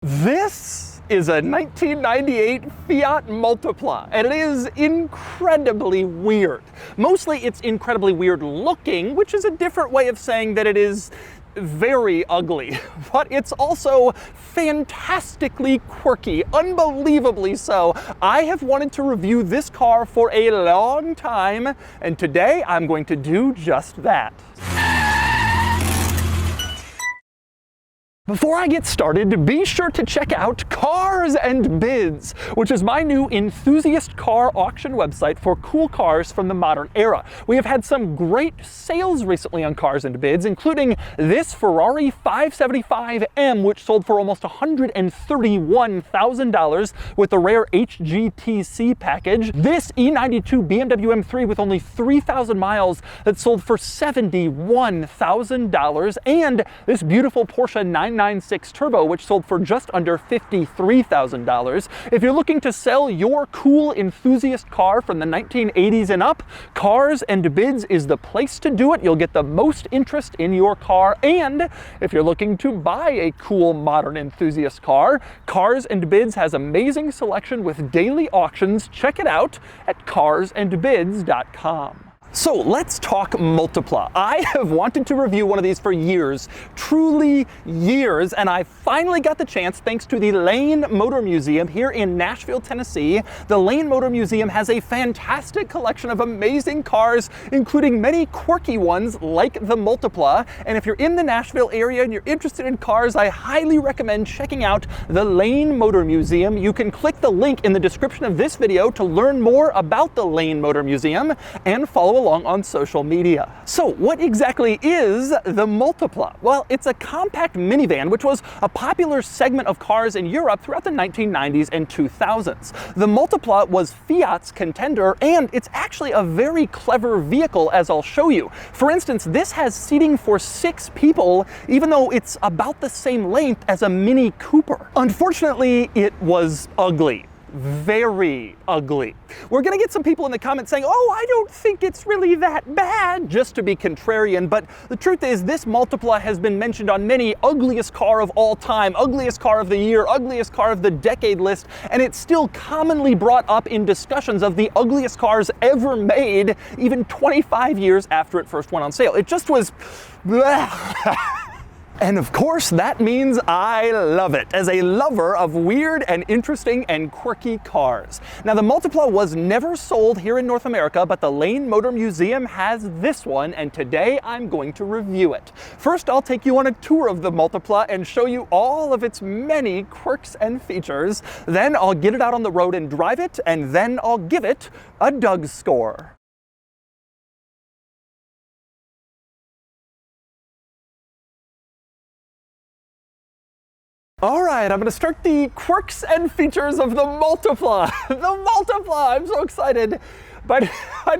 This is a 1998 Fiat Multipla, and it is incredibly weird. Mostly it's incredibly weird looking, which is a different way of saying that it is very ugly, but it's also fantastically quirky, unbelievably so. I have wanted to review this car for a long time, and today I'm going to do just that. Before I get started, be sure to check out Cars and Bids, which is my new enthusiast car auction website for cool cars from the modern era. We have had some great sales recently on Cars and Bids, including this Ferrari 575M, which sold for almost $131,000 with the rare HGTC package. This E92 BMW M3 with only 3,000 miles that sold for $71,000, and this beautiful Porsche 996 Turbo, which sold for just under $53,000. If you're looking to sell your cool enthusiast car from the 1980s and up, Cars and Bids is the place to do it. You'll get the most interest in your car. And if you're looking to buy a cool modern enthusiast car, Cars and Bids has amazing selection with daily auctions. Check it out at carsandbids.com. So let's talk Multipla. I have wanted to review one of these for years, truly years, and I finally got the chance thanks to the Lane Motor Museum here in Nashville, Tennessee. The Lane Motor Museum has a fantastic collection of amazing cars, including many quirky ones like the Multipla. And if you're in the Nashville area and you're interested in cars, I highly recommend checking out the Lane Motor Museum. You can click the link in the description of this video to learn more about the Lane Motor Museum and follow along on social media. So what exactly is the Multipla? Well, it's a compact minivan which was a popular segment of cars in Europe throughout the 1990s and 2000s. The Multipla was Fiat's contender, and it's actually a very clever vehicle, as I'll show you. For instance, this has seating for 6 people, even though it's about the same length as a Mini Cooper. Unfortunately, it was ugly. Very ugly. We're gonna get some people in the comments saying, oh, I don't think it's really that bad, just to be contrarian, but the truth is this Multipla has been mentioned on many ugliest car of all time, ugliest car of the year, ugliest car of the decade list, and it's still commonly brought up in discussions of the ugliest cars ever made, even 25 years after it first went on sale. It just was And of course, that means I love it, as a lover of weird and interesting and quirky cars. Now, the Multipla was never sold here in North America, but the Lane Motor Museum has this one, and today I'm going to review it. First, I'll take you on a tour of the Multipla and show you all of its many quirks and features. Then I'll get it out on the road and drive it, and then I'll give it a Doug's score. All right, I'm gonna start the quirks and features of the Multipla. The Multipla, I'm so excited. By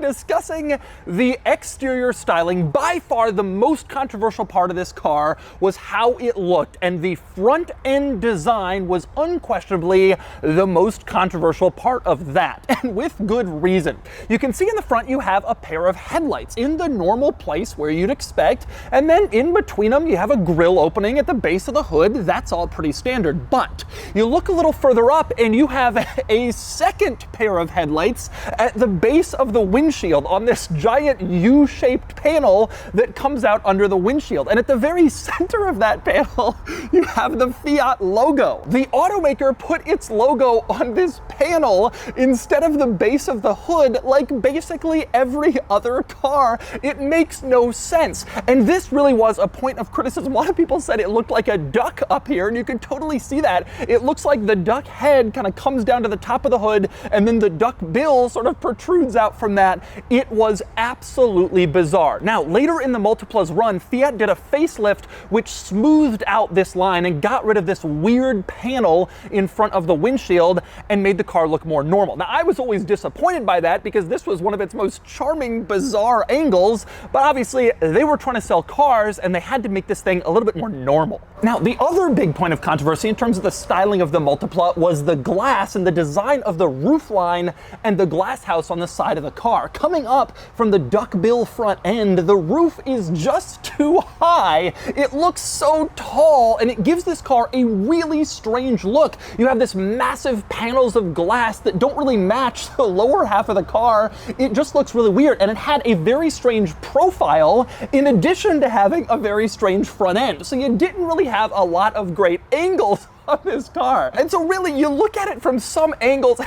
discussing the exterior styling, by far the most controversial part of this car was how it looked, and the front end design was unquestionably the most controversial part of that, and with good reason. You can see in the front you have a pair of headlights in the normal place where you'd expect, and then in between them you have a grille opening at the base of the hood. That's all pretty standard, but you look a little further up and you have a second pair of headlights at the base of the windshield on this giant U-shaped panel that comes out under the windshield. And at the very center of that panel, you have the Fiat logo. The automaker put its logo on this panel instead of the base of the hood, like basically every other car. It makes no sense. And this really was a point of criticism. A lot of people said it looked like a duck up here, and you can totally see that. It looks like the duck head kind of comes down to the top of the hood, and then the duck bill sort of protrudes out from that. It was absolutely bizarre. Now, later in the Multipla's run, Fiat did a facelift which smoothed out this line and got rid of this weird panel in front of the windshield and made the car look more normal. Now, I was always disappointed by that because this was one of its most charming, bizarre angles, but obviously they were trying to sell cars and they had to make this thing a little bit more normal. Now, the other big point of controversy in terms of the styling of the Multipla was the glass and the design of the roofline and the glass house on the side of the car. Coming up from the duckbill front end, the roof is just too high. It looks so tall, and it gives this car a really strange look. You have this massive panels of glass that don't really match the lower half of the car. It just looks really weird, and it had a very strange profile in addition to having a very strange front end. So you didn't really have a lot of great angles on this car. And so really, you look at it from some angles,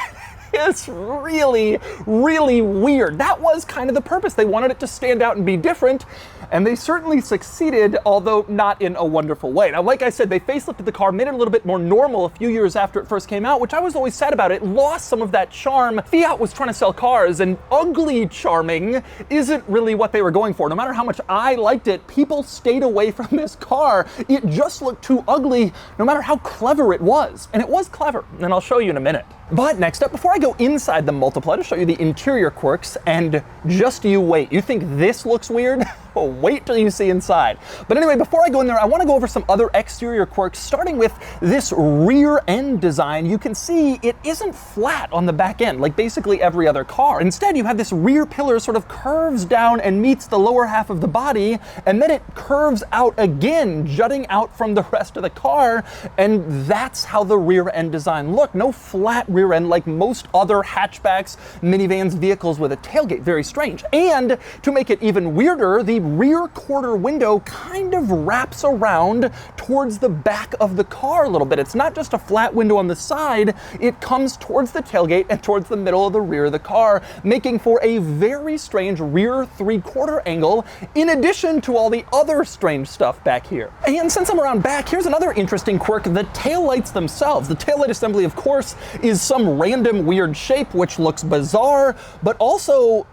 it's really, really weird. That was kind of the purpose. They wanted it to stand out and be different, and they certainly succeeded, although not in a wonderful way. Now, like I said, they facelifted the car, made it a little bit more normal a few years after it first came out, which I was always sad about. It lost some of that charm. Fiat was trying to sell cars, and ugly charming isn't really what they were going for. No matter how much I liked it, people stayed away from this car. It just looked too ugly, no matter how clever it was. And it was clever, and I'll show you in a minute. But next up, before I go inside the Multipla to show you the interior quirks, and just you wait. You think this looks weird? Oh, wait till you see inside. But anyway, before I go in there, I want to go over some other exterior quirks, starting with this rear end design. You can see it isn't flat on the back end like basically every other car. Instead, you have this rear pillar sort of curves down and meets the lower half of the body, and then it curves out again, jutting out from the rest of the car, and that's how the rear end design looked. No flat rear end like most other hatchbacks, minivans, vehicles with a tailgate. Very strange. And to make it even weirder, the rear quarter window kind of wraps around towards the back of the car a little bit. It's not just a flat window on the side, it comes towards the tailgate and towards the middle of the rear of the car, making for a very strange rear 3/4 angle, in addition to all the other strange stuff back here. And since I'm around back, here's another interesting quirk, the taillights themselves. The taillight assembly, of course, is some random weird shape, which looks bizarre, but also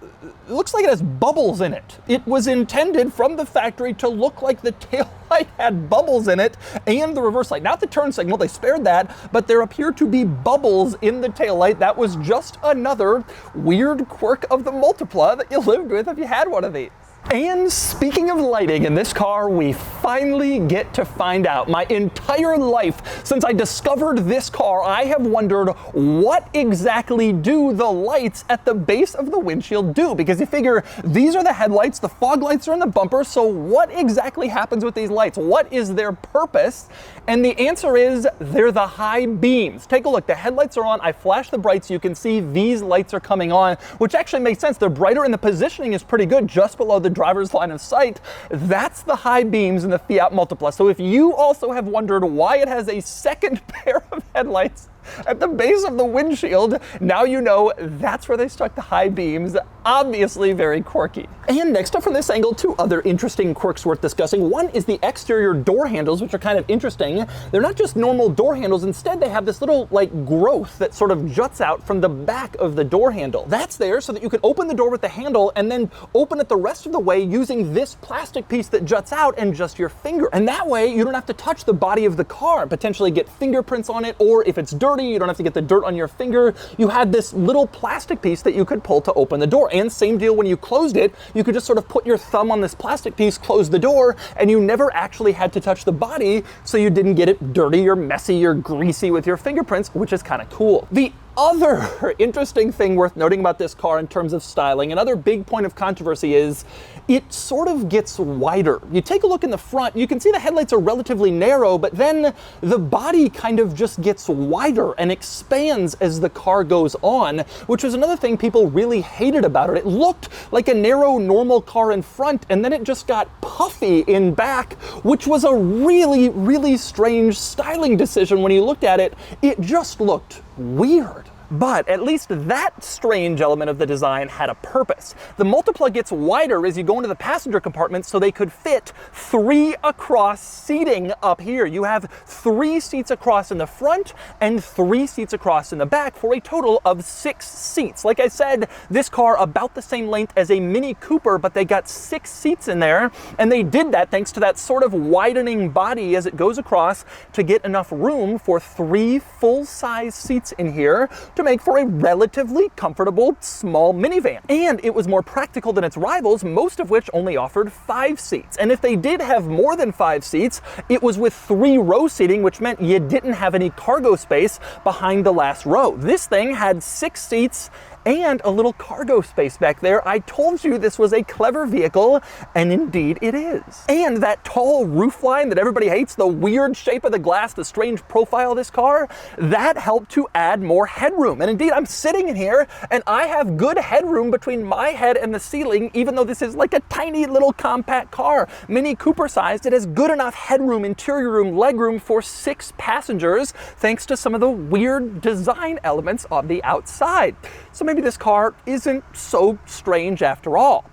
it looks like it has bubbles in it. It was intended from the factory to look like the taillight had bubbles in it, and the reverse light. Not the turn signal, they spared that, but there appear to be bubbles in the taillight. That was just another weird quirk of the Multipla that you lived with if you had one of these. And speaking of lighting in this car, we finally get to find out. My entire life since I discovered this car, I have wondered what exactly do the lights at the base of the windshield do? Because you figure these are the headlights, the fog lights are in the bumper, so what exactly happens with these lights? What is their purpose? And the answer is they're the high beams. Take a look, the headlights are on, I flash the brights, you can see these lights are coming on, which actually makes sense. They're brighter and the positioning is pretty good just below the driver's line of sight. That's the high beams in the Fiat Multipla. So if you also have wondered why it has a second pair of headlights at the base of the windshield, now you know that's where they stuck the high beams. Obviously very quirky. And next up from this angle, two other interesting quirks worth discussing. One is the exterior door handles, which are kind of interesting. They're not just normal door handles. Instead, they have this little like growth that sort of juts out from the back of the door handle. That's there so that you can open the door with the handle and then open it the rest of the way using this plastic piece that juts out and just your finger. And that way you don't have to touch the body of the car and potentially get fingerprints on it, or if it's dirty, you don't have to get the dirt on your finger. You had this little plastic piece that you could pull to open the door. And same deal when you closed it, you could just sort of put your thumb on this plastic piece, close the door, and you never actually had to touch the body, so you didn't get it dirty or messy or greasy with your fingerprints, which is kind of cool. The other interesting thing worth noting about this car in terms of styling, another big point of controversy, is it sort of gets wider. You take a look in the front, you can see the headlights are relatively narrow, but then the body kind of just gets wider and expands as the car goes on, which was another thing people really hated about it. It looked like a narrow, normal car in front, and then it just got puffy in back, which was a really, really strange styling decision when you looked at it. It just looked weird. But at least that strange element of the design had a purpose. The Multipla gets wider as you go into the passenger compartment, so they could fit 3 across seating up here. You have 3 seats across in the front and 3 seats across in the back for a total of 6 seats. Like I said, this car about the same length as a Mini Cooper, but they got 6 seats in there, and they did that thanks to that sort of widening body as it goes across to get enough room for 3 full-size seats in here to make for a relatively comfortable small minivan. And it was more practical than its rivals, most of which only offered 5 seats. And if they did have more than 5 seats, it was with 3-row seating, which meant you didn't have any cargo space behind the last row. This thing had 6 seats and a little cargo space back there. I told you this was a clever vehicle, and indeed it is. And that tall roofline that everybody hates, the weird shape of the glass, the strange profile of this car, that helped to add more headroom. And indeed, I'm sitting in here and I have good headroom between my head and the ceiling, even though this is like a tiny little compact car, Mini Cooper sized. It has good enough headroom, interior room, legroom for 6 passengers, thanks to some of the weird design elements on the outside. So maybe this car isn't so strange after all.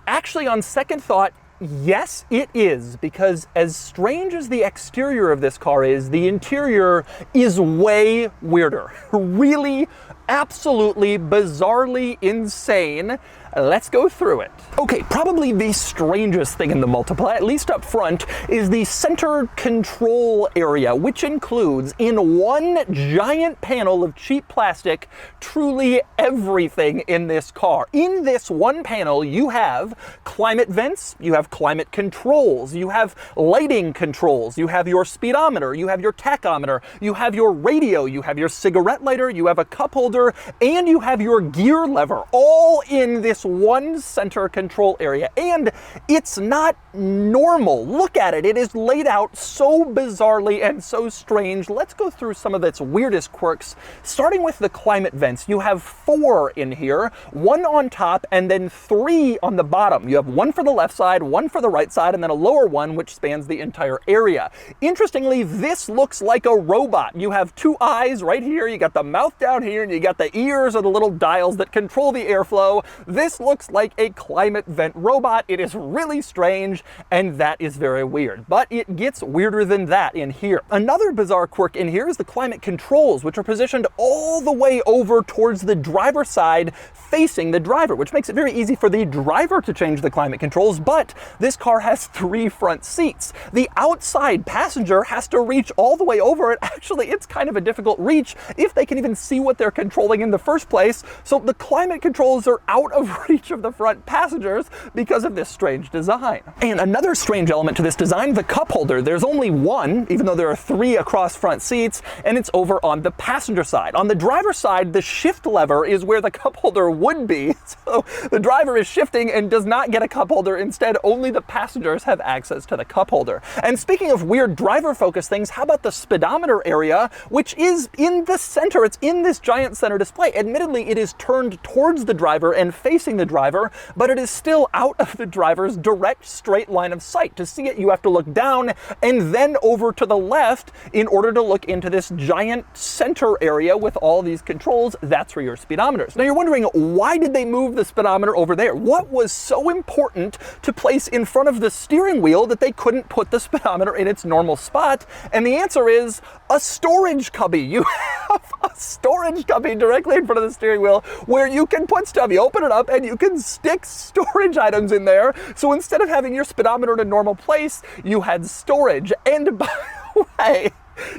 Actually, on second thought, yes, it is, because as strange as the exterior of this car is, the interior is way weirder. Really, absolutely, bizarrely insane. Let's go through it. Okay, probably the strangest thing in the Multipla, at least up front, is the center control area, which includes, in one giant panel of cheap plastic, truly everything in this car. In this one panel, you have climate vents, you have climate controls, you have lighting controls, you have your speedometer, you have your tachometer, you have your radio, you have your cigarette lighter, you have a cup holder, and you have your gear lever, all in this one center control area. And it's not normal. Look at it. It is laid out so bizarrely and so strange. Let's go through some of its weirdest quirks, starting with the climate vents. You have 4 in here, 1 on top and then 3 on the bottom. You have 1 for the left side, 1 for the right side, and then a lower one which spans the entire area. Interestingly, this looks like a robot. You have 2 eyes right here, you got the mouth down here, and you got the ears or the little dials that control the airflow. This looks like a climate vent robot. It is really strange, and that is very weird. But it gets weirder than that in here. Another bizarre quirk in here is the climate controls, which are positioned all the way over towards the driver's side, facing the driver, which makes it very easy for the driver to change the climate controls, but this car has 3 front seats. The outside passenger has to reach all the way over it. Actually, it's kind of a difficult reach if they can even see what they're controlling in the first place, so the climate controls are out of reach of the front passengers because of this strange design. And another strange element to this design, the cup holder. There's only 1, even though there are 3 across front seats, and it's over on the passenger side. On the driver's side, the shift lever is where the cup holder would be, so the driver is shifting and does not get a cup holder. Instead, only the passengers have access to the cup holder. And speaking of weird driver-focused things, how about the speedometer area, which is in the center? It's in this giant center display. Admittedly, it is turned towards the driver and facing the driver, but it is still out of the driver's direct straight line of sight. To see it, you have to look down and then over to the left in order to look into this giant center area with all these controls. That's where your speedometer is. Now you're wondering, why did they move the speedometer over there? What was so important to place in front of the steering wheel that they couldn't put the speedometer in its normal spot? And the answer is a storage cubby. You have a storage cubby directly in front of the steering wheel where you can put stuff. You open it up and you can stick storage items in there. So instead of having your speedometer in a normal place, you had storage. And by the way,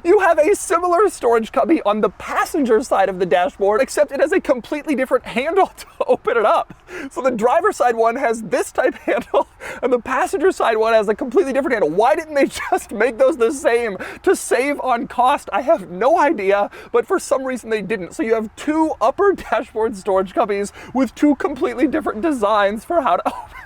you have a similar storage cubby on the passenger side of the dashboard, except it has a completely different handle to open it up. So the driver's side one has this type handle, and the passenger side one has a completely different handle. Why didn't they just make those the same to save on cost? I have no idea, but for some reason they didn't. So you have 2 upper dashboard storage cubbies with 2 completely different designs for how to open.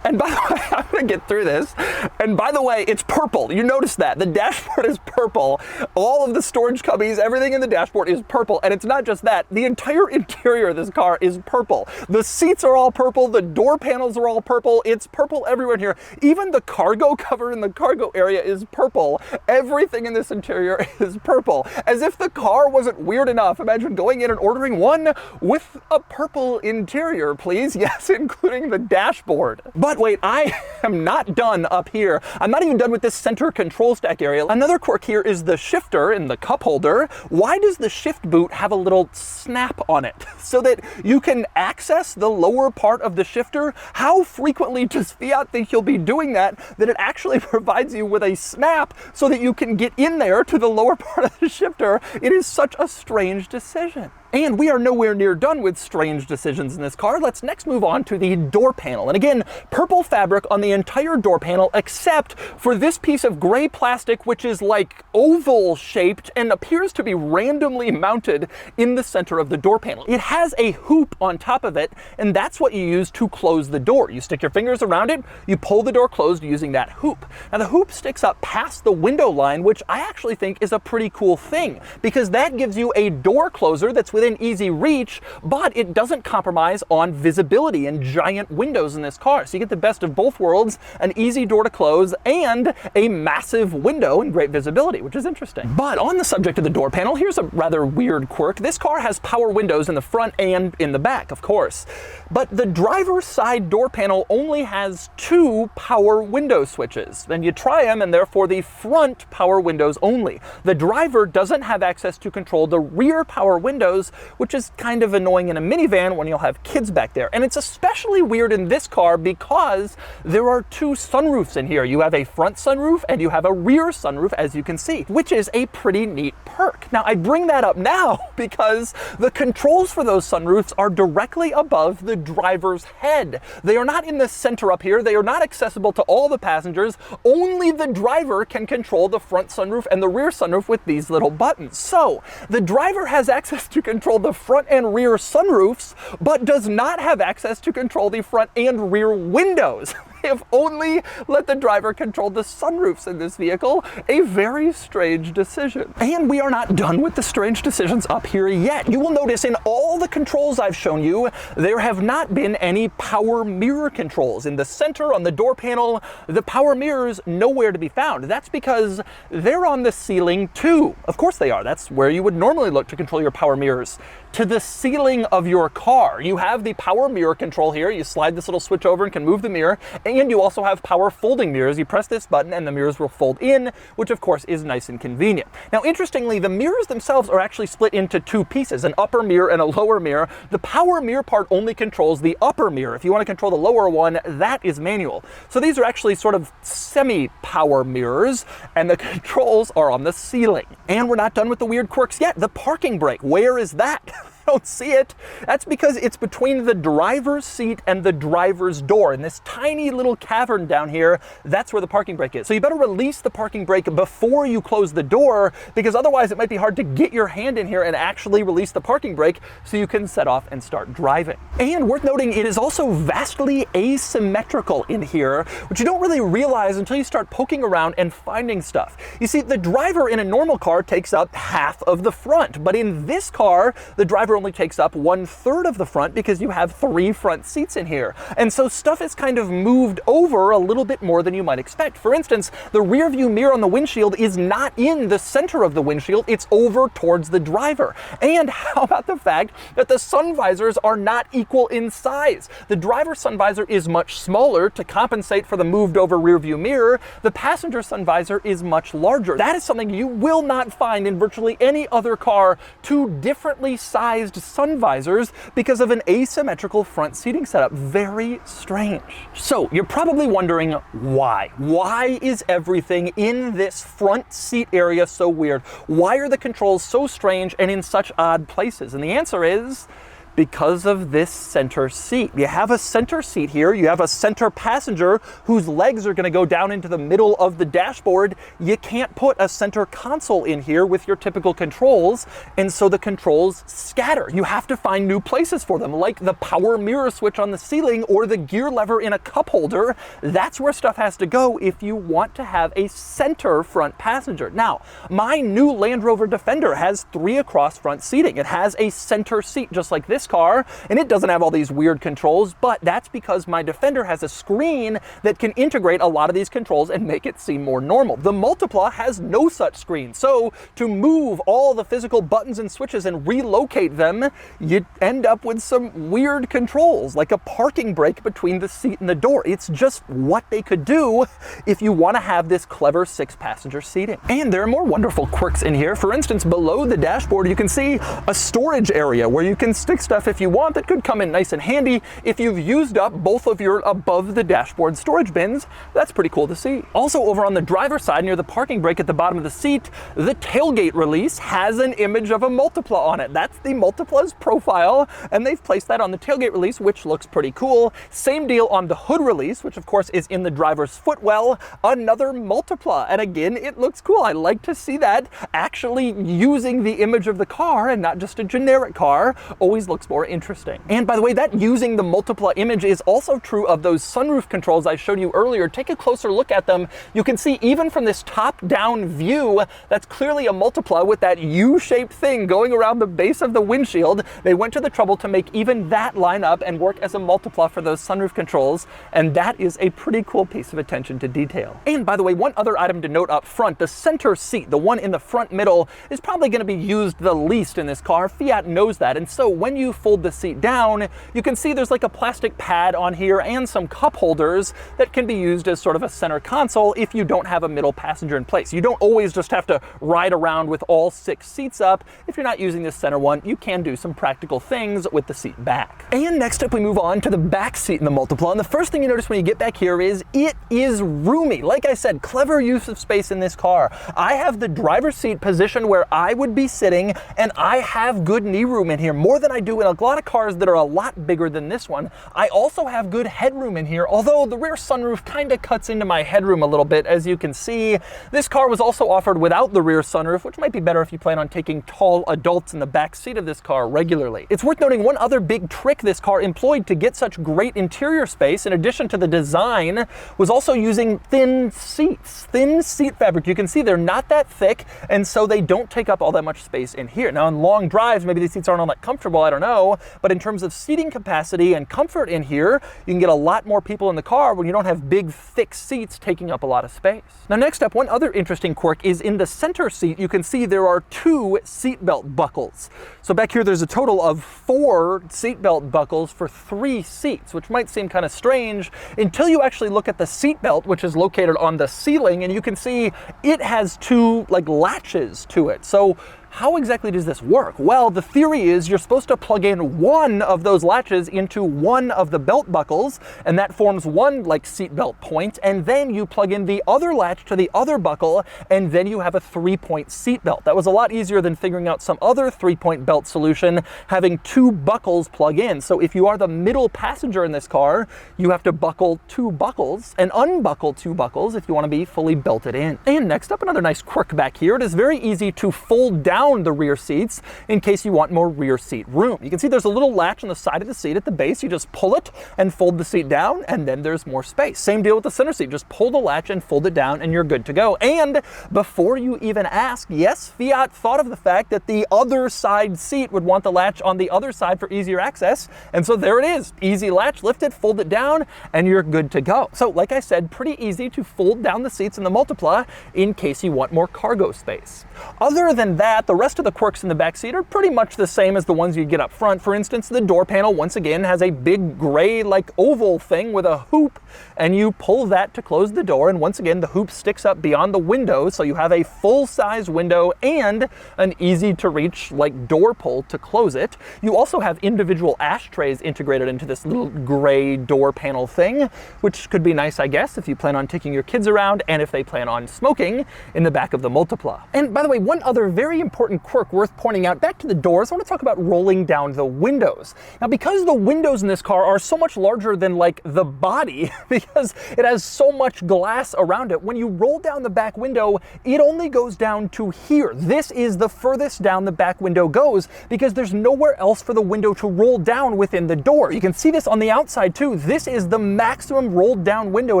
And by the way, I'm gonna get through this. And by the way, it's purple. You notice that. The dashboard is purple. All of the storage cubbies, everything in the dashboard is purple. And it's not just that. The entire interior of this car is purple. The seats are all purple. The door panels are all purple. It's purple everywhere in here. Even the cargo cover in the cargo area is purple. Everything in this interior is purple. As if the car wasn't weird enough. Imagine going in and ordering one with a purple interior, please. Yes, including the dashboard. But wait, I am not done up here. I'm not even done with this center control stack area. Another quirk here is the shifter in the cup holder. Why does the shift boot have a little snap on it so that you can access the lower part of the shifter? How frequently does Fiat think you'll be doing that it actually provides you with a snap so that you can get in there to the lower part of the shifter? It is such a strange decision. And we are nowhere near done with strange decisions in this car. Let's next move on to the door panel. And again, purple fabric on the entire door panel except for this piece of gray plastic, which is like oval shaped and appears to be randomly mounted in the center of the door panel. It has a hoop on top of it, and that's what you use to close the door. You stick your fingers around it, you pull the door closed using that hoop. Now the hoop sticks up past the window line, which I actually think is a pretty cool thing because that gives you a door closer that's within easy reach, but it doesn't compromise on visibility and giant windows in this car. So you get the best of both worlds, an easy door to close and a massive window and great visibility, which is interesting. But on the subject of the door panel, here's a rather weird quirk. This car has power windows in the front and in the back, of course. But the driver's side door panel only has 2 power window switches. And you try them and therefore the front power windows only. The driver doesn't have access to control the rear power windows, which is kind of annoying in a minivan when you'll have kids back there. And it's especially weird in this car because there are 2 sunroofs in here. You have a front sunroof and you have a rear sunroof, as you can see, which is a pretty neat perk. Now I bring that up now because the controls for those sunroofs are directly above the driver's head. They are not in the center up here. They are not accessible to all the passengers. Only the driver can control the front sunroof and the rear sunroof with these little buttons. So the driver has access to control the front and rear sunroofs, but does not have access to control the front and rear windows. They have only let the driver control the sunroofs in this vehicle. A very strange decision. And we are not done with the strange decisions up here yet. You will notice in all the controls I've shown you, there have not been any power mirror controls. In the center on the door panel, the power mirrors nowhere to be found. That's because they're on the ceiling too. Of course they are. That's where you would normally look to control your power mirrors. To the ceiling of your car. You have the power mirror control here. You slide this little switch over and can move the mirror. And you also have power folding mirrors. You press this button and the mirrors will fold in, which of course is nice and convenient. Now, interestingly, the mirrors themselves are actually split into 2 pieces, an upper mirror and a lower mirror. The power mirror part only controls the upper mirror. If you want to control the lower one, that is manual. So these are actually sort of semi-power mirrors, and the controls are on the ceiling. And we're not done with the weird quirks yet. The parking brake, where is that? Don't see it. That's because it's between the driver's seat and the driver's door. In this tiny little cavern down here, that's where the parking brake is. So you better release the parking brake before you close the door, because otherwise it might be hard to get your hand in here and actually release the parking brake so you can set off and start driving. And worth noting, it is also vastly asymmetrical in here, which you don't really realize until you start poking around and finding stuff. You see, the driver in a normal car takes up half of the front, but in this car, the driver only takes up 1/3 of the front because you have 3 front seats in here. And so stuff is kind of moved over a little bit more than you might expect. For instance, the rear view mirror on the windshield is not in the center of the windshield, it's over towards the driver. And how about the fact that the sun visors are not equal in size? The driver's sun visor is much smaller to compensate for the moved over rear view mirror. The passenger sun visor is much larger. That is something you will not find in virtually any other car, 2 differently sized sun visors because of an asymmetrical front seating setup. Very strange. So you're probably wondering why. Why is everything in this front seat area so weird? Why are the controls so strange and in such odd places? And the answer is because of this center seat. You have a center seat here, you have a center passenger whose legs are gonna go down into the middle of the dashboard. You can't put a center console in here with your typical controls, and so the controls scatter. You have to find new places for them, like the power mirror switch on the ceiling or the gear lever in a cup holder. That's where stuff has to go if you want to have a center front passenger. Now, my new Land Rover Defender has 3 across front seating. It has a center seat just like this car, and it doesn't have all these weird controls, but that's because my Defender has a screen that can integrate a lot of these controls and make it seem more normal. The Multipla has no such screen, so to move all the physical buttons and switches and relocate them, you end up with some weird controls, like a parking brake between the seat and the door. It's just what they could do if you want to have this clever 6-passenger seating. And there are more wonderful quirks in here. For instance, below the dashboard, you can see a storage area where you can stick stuff if you want that could come in nice and handy if you've used up both of your above the dashboard storage bins. That's pretty cool to see. Also, over on the driver's side near the parking brake at the bottom of the seat, the tailgate release has an image of a Multipla on it. That's the Multipla's profile, and they've placed that on the tailgate release, which looks pretty cool. Same deal on the hood release, which of course is in the driver's footwell, another Multipla. And again, it looks cool. I like to see that actually using the image of the car and not just a generic car. Always looks more interesting. And by the way, that using the Multipla image is also true of those sunroof controls I showed you earlier. Take a closer look at them. You can see even from this top-down view, that's clearly a Multipla with that U-shaped thing going around the base of the windshield. They went to the trouble to make even that line up and work as a Multipla for those sunroof controls, and that is a pretty cool piece of attention to detail. And by the way, one other item to note up front, the center seat, the one in the front middle, is probably going to be used the least in this car. Fiat knows that, and so when you fold the seat down, you can see there's like a plastic pad on here and some cup holders that can be used as sort of a center console if you don't have a middle passenger in place. You don't always just have to ride around with all 6 seats up. If you're not using this center one, you can do some practical things with the seat back. And next up, we move on to the back seat in the Multipla. And the first thing you notice when you get back here is it is roomy. Like I said, clever use of space in this car. I have the driver's seat positioned where I would be sitting, and I have good knee room in here, more than I do in a lot of cars that are a lot bigger than this one. I also have good headroom in here, although the rear sunroof kind of cuts into my headroom a little bit, as you can see. This car was also offered without the rear sunroof, which might be better if you plan on taking tall adults in the back seat of this car regularly. It's worth noting one other big trick this car employed to get such great interior space, in addition to the design, was also using thin seats, thin seat fabric. You can see they're not that thick, and so they don't take up all that much space in here. Now, on long drives, maybe these seats aren't all that comfortable, I don't know, but in terms of seating capacity and comfort in here, you can get a lot more people in the car when you don't have big, thick seats taking up a lot of space. Now, next up, one other interesting quirk is in the center seat, you can see there are 2 seatbelt buckles. So back here, there's a total of 4 seatbelt buckles for 3 seats, which might seem kind of strange until you actually look at the seatbelt, which is located on the ceiling, and you can see it has 2 like latches to it. So how exactly does this work? Well, the theory is you're supposed to plug in one of those latches into one of the belt buckles, and that forms one like seatbelt point, and then you plug in the other latch to the other buckle, and then you have a 3-point seatbelt. That was a lot easier than figuring out some other 3-point belt solution, having 2 buckles plug in. So if you are the middle passenger in this car, you have to buckle 2 buckles and unbuckle 2 buckles if you want to be fully belted in. And next up, another nice quirk back here. It is very easy to fold down the rear seats in case you want more rear seat room. You can see there's a little latch on the side of the seat at the base. You just pull it and fold the seat down, and then there's more space. Same deal with the center seat. Just pull the latch and fold it down, and you're good to go. And before you even ask, yes, Fiat thought of the fact that the other side seat would want the latch on the other side for easier access. And so there it is. Easy latch, lift it, fold it down, and you're good to go. So like I said, pretty easy to fold down the seats in the Multipla in case you want more cargo space. Other than that, the rest of the quirks in the back seat are pretty much the same as the ones you get up front. For instance, the door panel once again has a big gray like oval thing with a hoop, and you pull that to close the door, and once again the hoop sticks up beyond the window, so you have a full-size window and an easy to reach like door pull to close it. You also have individual ashtrays integrated into this little gray door panel thing, which could be nice, I guess, if you plan on taking your kids around and if they plan on smoking in the back of the Multipla. And by the way, one other very important quirk worth pointing out, back to the doors, I want to talk about rolling down the windows. Now, because the windows in this car are so much larger than like the body, because it has so much glass around it, when you roll down the back window, it only goes down to here. This is the furthest down the back window goes because there's nowhere else for the window to roll down within the door. You can see this on the outside too. This is the maximum rolled down window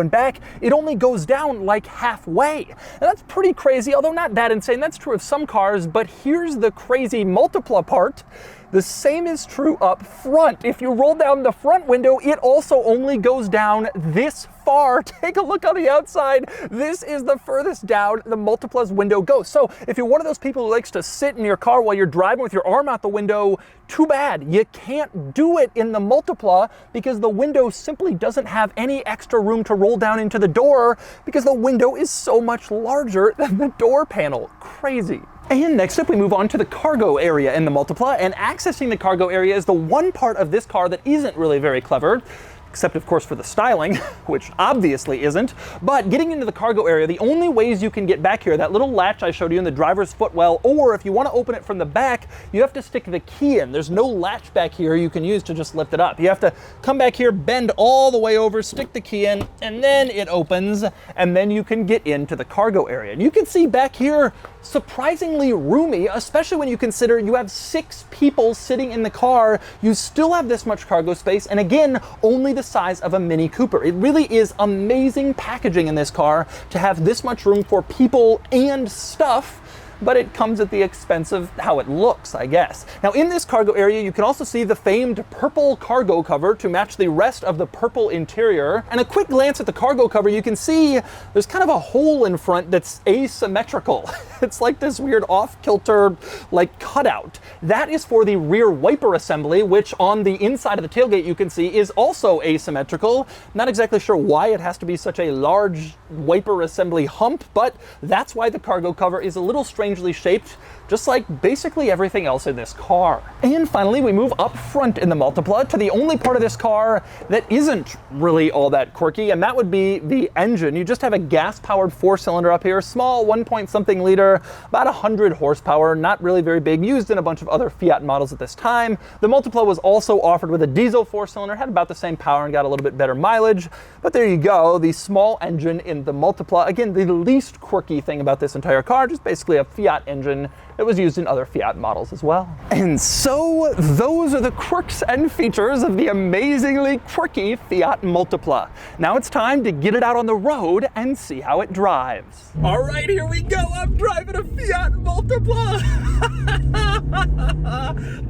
in back. It only goes down like halfway. And that's pretty crazy, although not that insane. That's true of some cars, but here's the crazy Multipla part. The same is true up front. If you roll down the front window, it also only goes down this far. Take a look on the outside. This is the furthest down the Multipla's window goes. So if you're one of those people who likes to sit in your car while you're driving with your arm out the window, too bad. You can't do it in the Multipla because the window simply doesn't have any extra room to roll down into the door because the window is so much larger than the door panel. Crazy. And next up, we move on to the cargo area in the Multipla, and accessing the cargo area is the one part of this car that isn't really very clever, except of course for the styling, which obviously isn't. But getting into the cargo area, the only ways you can get back here, that little latch I showed you in the driver's footwell, or if you want to open it from the back, you have to stick the key in. There's no latch back here you can use to just lift it up. You have to come back here, bend all the way over, stick the key in, and then it opens, and then you can get into the cargo area. And you can see back here, surprisingly roomy, especially when you consider you have 6 people sitting in the car. You still have this much cargo space, and again, only the size of a Mini Cooper. It really is amazing packaging in this car to have this much room for people and stuff, but it comes at the expense of how it looks, I guess. Now, in this cargo area, you can also see the famed purple cargo cover to match the rest of the purple interior. And a quick glance at the cargo cover, you can see there's kind of a hole in front that's asymmetrical. It's like this weird off-kilter, like, cutout. That is for the rear wiper assembly, which on the inside of the tailgate you can see is also asymmetrical. Not exactly sure why it has to be such a large wiper assembly hump, but that's why the cargo cover is a little strangely shaped, just like basically everything else in this car. And finally, we move up front in the Multipla to the only part of this car that isn't really all that quirky, and that would be the engine. You just have a gas-powered 4-cylinder up here, small 1-point-something liter, about 100 horsepower, not really very big, used in a bunch of other Fiat models at this time. The Multipla was also offered with a diesel 4-cylinder, had about the same power and got a little bit better mileage, but there you go, the small engine in the Multipla. Again, the least quirky thing about this entire car, just basically a Fiat engine that was used in other Fiat models as well. And so those are the quirks and features of the amazingly quirky Fiat Multipla. Now it's time to get it out on the road and see how it drives. All right, here we go. I'm driving a Fiat Multipla.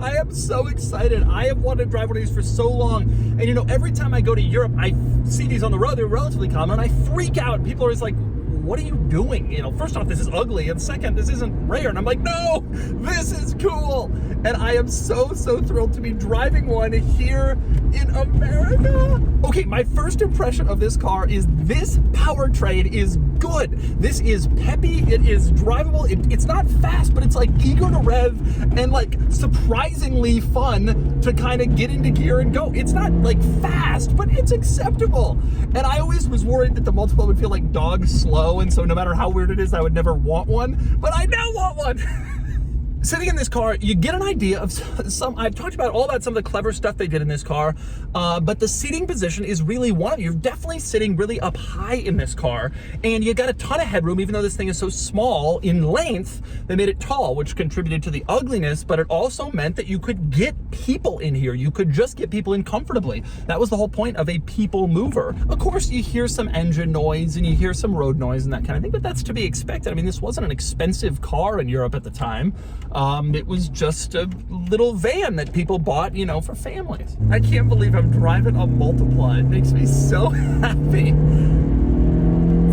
I am so excited. I have wanted to drive one of these for so long. And you know, every time I go to Europe, I see these on the road. They're relatively common, and I freak out. People are always like, what are you doing? You know, first off, this is ugly, and second, this isn't rare. And I'm like, no, this is cool. And I am so thrilled to be driving one here in America. Okay, my first impression of this car is this powertrain is good. This is peppy, it is drivable. It's not fast, but it's like eager to rev and like surprisingly fun to kind of get into gear and go. It's not like fast, but it's acceptable. And I always was worried that the Multipla would feel like dog slow, and so no matter how weird it is, I would never want one, but I now want one. Sitting in this car, you get an idea of I've talked about some of the clever stuff they did in this car, but the seating position is really one of you. You're definitely sitting really up high in this car, and you got a ton of headroom, even though this thing is so small in length. They made it tall, which contributed to the ugliness, but it also meant that you could get people in here. You could just get people in comfortably. That was the whole point of a people mover. Of course, you hear some engine noise and you hear some road noise and that kind of thing, but that's to be expected. I mean, this wasn't an expensive car in Europe at the time. It was just a little van that people bought, you know, for families. I can't believe I'm driving a Multipla. It makes me so happy.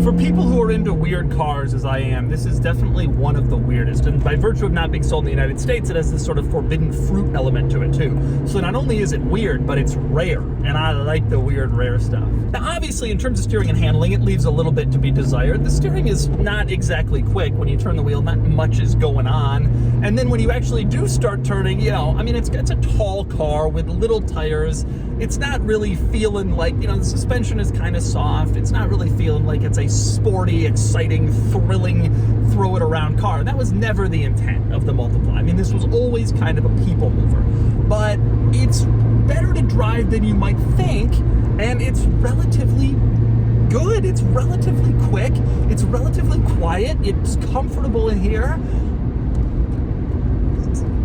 For people who are into weird cars, as I am, this is definitely one of the weirdest. And by virtue of not being sold in the United States, it has this sort of forbidden fruit element to it too. So not only is it weird, but it's rare. And I like the weird, rare stuff. Now, obviously, in terms of steering and handling, it leaves a little bit to be desired. The steering is not exactly quick. When you turn the wheel, not much is going on. And then when you actually do start turning, you know, I mean, it's a tall car with little tires. It's not really feeling like, you know, the suspension is kind of soft. It's not really feeling like it's a sporty, exciting, thrilling, throw it around car. That was never the intent of the Multipla. I mean, this was always kind of a people mover. But it's better to drive than you might think, and it's relatively good. It's relatively quick. It's relatively quiet. It's comfortable in here.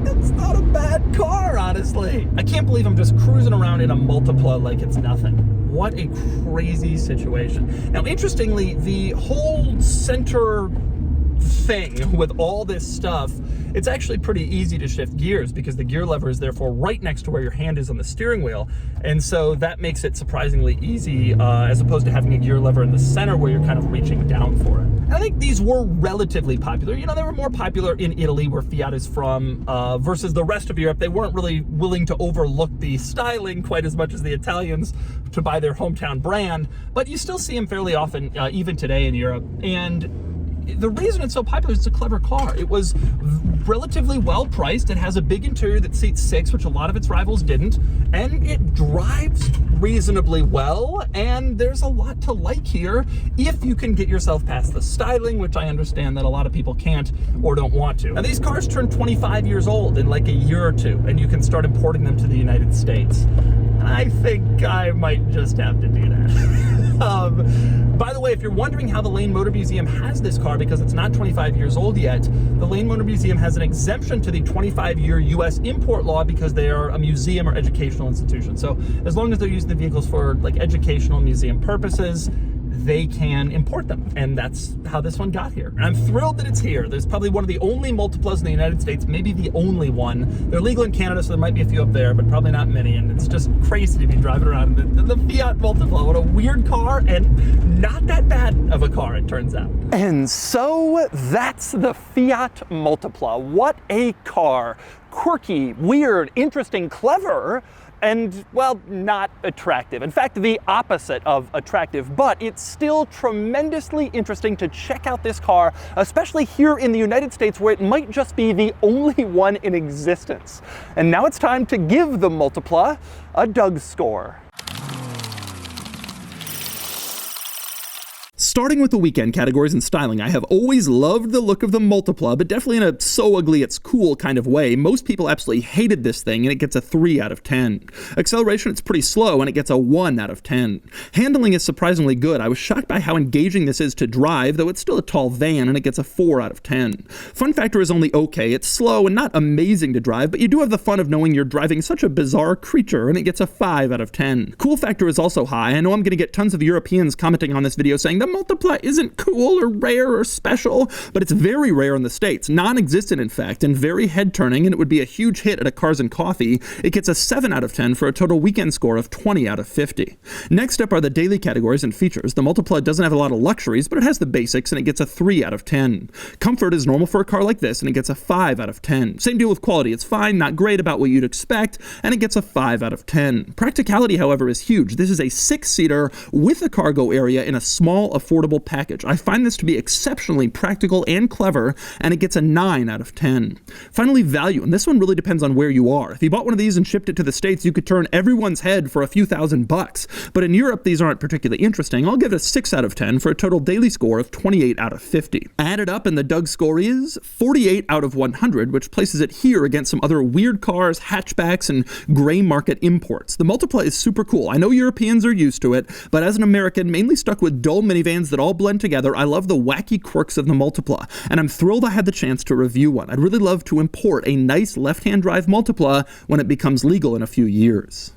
It's not a bad car, honestly. I can't believe I'm just cruising around in a Multipla like it's nothing. What a crazy situation. Now, interestingly, the whole center thing with all this stuff, it's actually pretty easy to shift gears because the gear lever is therefore right next to where your hand is on the steering wheel. And so that makes it surprisingly easy as opposed to having a gear lever in the center where you're kind of reaching down for it. And I think these were relatively popular. You know, they were more popular in Italy, where Fiat is from, versus the rest of Europe. They weren't really willing to overlook the styling quite as much as the Italians to buy their hometown brand, but you still see them fairly often, even today in Europe. And the reason it's so popular is it's a clever car. It was relatively well priced. It has a big interior that seats 6, which a lot of its rivals didn't, and it drives reasonably well, and there's a lot to like here if you can get yourself past the styling, which I understand that a lot of people can't or don't want to. Now, these cars turn 25 years old in like a year or two, and you can start importing them to the United States. I think I might just have to do that. By the way, if you're wondering how the Lane Motor Museum has this car because it's not 25 years old yet, the Lane Motor Museum has an exemption to the 25-year US import law because they are a museum or educational institution. So as long as they're using the vehicles for like educational museum purposes, they can import them, and that's how this one got here. And I'm thrilled that it's here. There's probably one of the only Multiplas in the United States, maybe the only one. They're legal in Canada, so there might be a few up there, but probably not many, and it's just crazy to be driving around in the Fiat Multipla. What a weird car, and not that bad of a car, it turns out. And so that's the Fiat Multipla. What a car. Quirky, weird, interesting, clever, and, well, not attractive. In fact, the opposite of attractive, but it's still tremendously interesting to check out this car, especially here in the United States where it might just be the only one in existence. And now it's time to give the Multipla a DOUGSCORE. Starting with the weekend categories and styling, I have always loved the look of the Multipla, but definitely in a so ugly it's cool kind of way. Most people absolutely hated this thing, and it gets a 3 out of 10. Acceleration, it's pretty slow, and it gets a 1 out of 10. Handling is surprisingly good. I was shocked by how engaging this is to drive, though it's still a tall van, and it gets a 4 out of 10. Fun factor is only okay. It's slow and not amazing to drive, but you do have the fun of knowing you're driving such a bizarre creature, and it gets a 5 out of 10. Cool factor is also high. I know I'm going to get tons of Europeans commenting on this video saying the Multipla isn't cool or rare or special, but it's very rare in the States, non-existent in fact, and very head-turning, and it would be a huge hit at a Cars and Coffee. It gets a 7 out of 10 for a total weekend score of 20 out of 50. Next up are the daily categories and features. The Multipla doesn't have a lot of luxuries, but it has the basics, and it gets a 3 out of 10. Comfort is normal for a car like this, and it gets a 5 out of 10. Same deal with quality. It's fine, not great, about what you'd expect, and it gets a 5 out of 10. Practicality, however, is huge. This is a 6-seater with a cargo area in a small, affordable package. I find this to be exceptionally practical and clever, and it gets a 9 out of 10. Finally, value, and this one really depends on where you are. If you bought one of these and shipped it to the States, you could turn everyone's head for a few $1,000s. But in Europe, these aren't particularly interesting. I'll give it a 6 out of 10 for a total daily score of 28 out of 50. Added up, and the DOUGSCORE is 48 out of 100, which places it here against some other weird cars, hatchbacks, and gray market imports. The Multipla is super cool. I know Europeans are used to it, but as an American, mainly stuck with dull minivans that all blend together, I love the wacky quirks of the Multipla, and I'm thrilled I had the chance to review one. I'd really love to import a nice left-hand drive Multipla when it becomes legal in a few years.